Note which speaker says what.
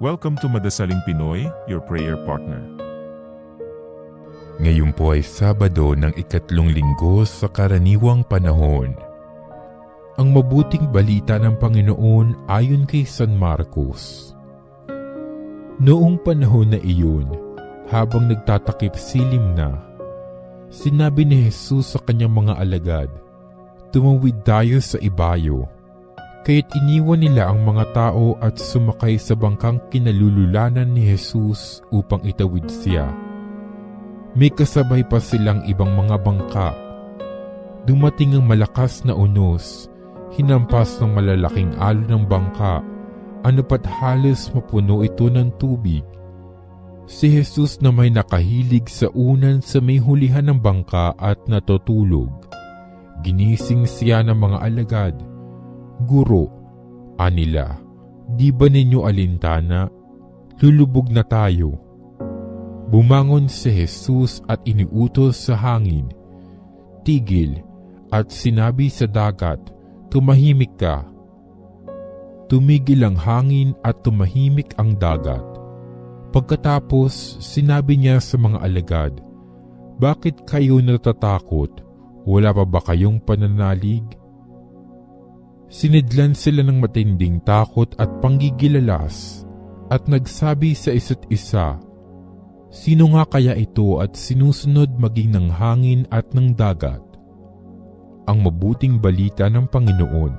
Speaker 1: Welcome to Madasaling Pinoy, your prayer partner.
Speaker 2: Ngayon po ay Sabado ng ikatlong linggo sa karaniwang panahon. Ang mabuting balita ng Panginoon ayon kay San Marcos. Noong panahon na iyon, habang nagtatakip silim na, sinabi ni Jesus sa kanyang mga alagad, "Tumawid tayo sa ibayo." Kaya't iniwan nila ang mga tao at sumakay sa bangkang kinalululanan ni Jesus upang itawid siya. May kasabay pa silang ibang mga bangka. Dumating ang malakas na unos, hinampas ng malalaking alon ng bangka, ano pat halos mapuno ito ng tubig. Si Jesus na may nakahilig sa unan sa may hulihan ng bangka at natutulog. Ginising siya ng mga alagad. "Guro," anila, "di ba ninyo alintana? Lulubog na tayo." Bumangon si Jesus at iniutos sa hangin, "Tigil," at sinabi sa dagat, "Tumahimik ka." Tumigil ang hangin at tumahimik ang dagat. Pagkatapos, sinabi niya sa mga alagad, "Bakit kayo natatakot? Wala pa ba kayong pananalig?" Sinidlan sila ng matinding takot at panggigilalas at nagsabi sa isa't isa, "Sino nga kaya ito at sinusunod maging ng hangin at ng dagat?" Ang mabuting balita ng Panginoon.